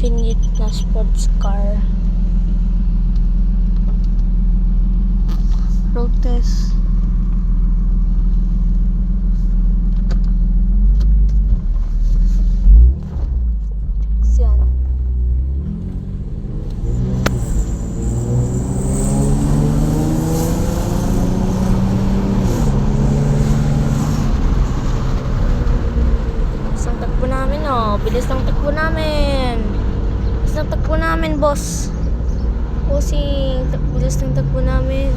infinite na sports car. Road test. Yan. Isang takbo namin, oh. Bilis ng takbo namin. Bilis ng takbo namin, boss. Bossing, bilis ng takbo namin.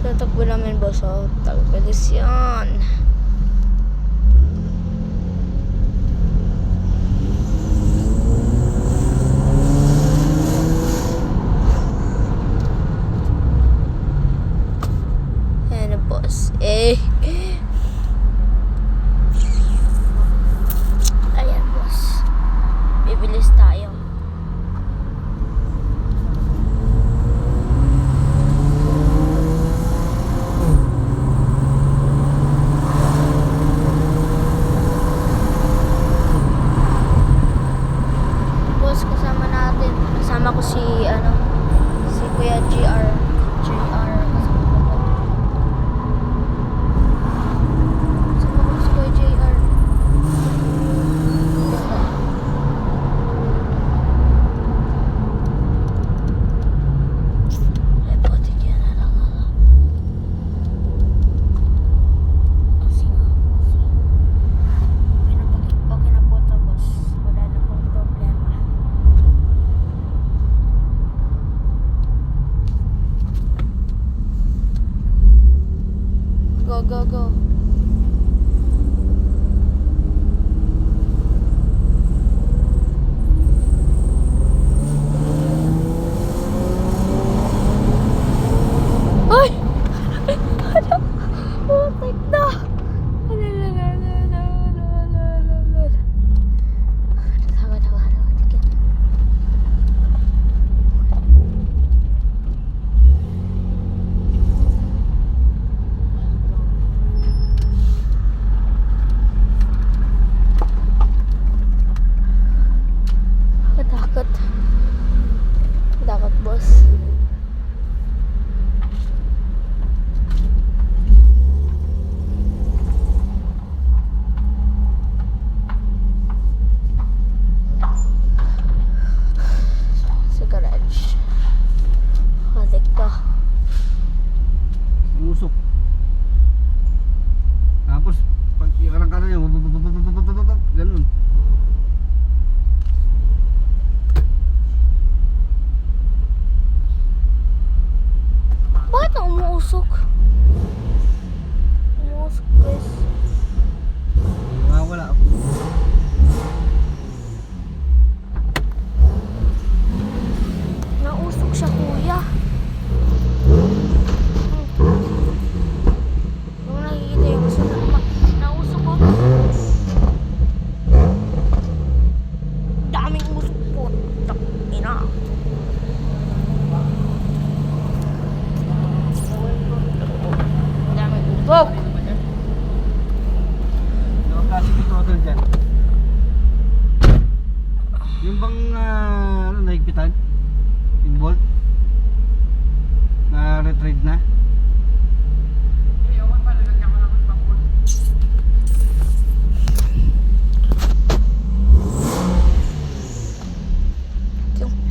Tatakbo namin, boss, oh. Bilis yan. Ayan na, boss. Ayan, boss. Bibilis tayo. Kasama ko si Kuya GR. Kasama ko si Kuya JR. Ay, putik yan. Okay na po to, boss. Wala na pong problema. Go, go, go. Ay! Ano? Putik na! Takot, boss. Sa garage. Matik to. Usok. Tapos, pag ikarang ka na yun, ganun. Bakit na umuusok? Umuusok, guys. Wala. Nausok siya, kuya. Nung nakikita yung nausok ko. Daming usok po. Ina. Daming usok. Naka-plastic yung total dyan. Yung bang, nahigpitan? Yung bolt? Na-retrieve na? Yung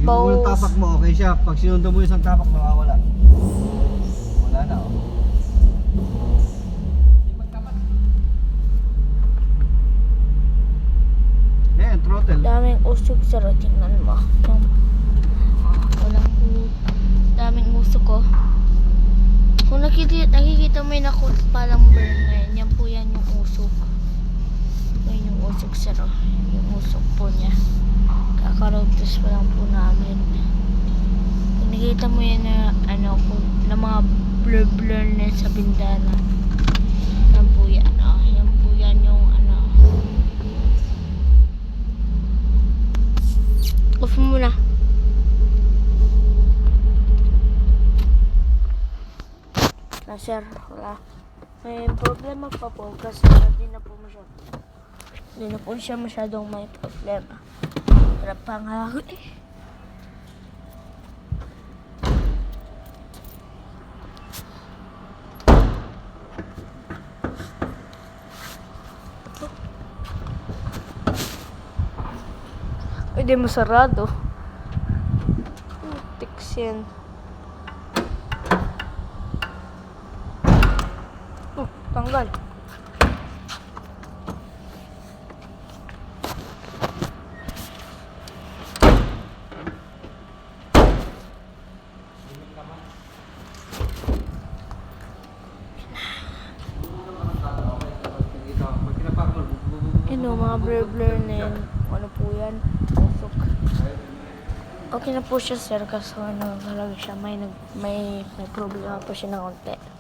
Yung unang tapak mo, okay siya. Pag sinundo mo yung isang tapak, makawala. Wala na, oh. Ayan, throttle. daming usok sa tingnan mo. Walang daming usok ko. Kung nakikita mo yung nakot palang burn na yan po yan yung usok. Yan yung usok, sir. Yung usok po niya. Kaka-road test pa lang po namin. Kung nakikita mo yan na na mga blur na sa bintana. Yan po yan. Yan po yan yung off mo muna. Sir, wala. May problema pa po kasi hindi na po siya masyadong may problema. Para pangahon eh. Ay, di masarado. Tiks yan. Tanggal. Pag kinapak mo, Ano, mga blur-blur na yan. Ano po yan? Usok. Okay na po siya, sir, kaso ano, talaga siya, may problema po siya ng konti.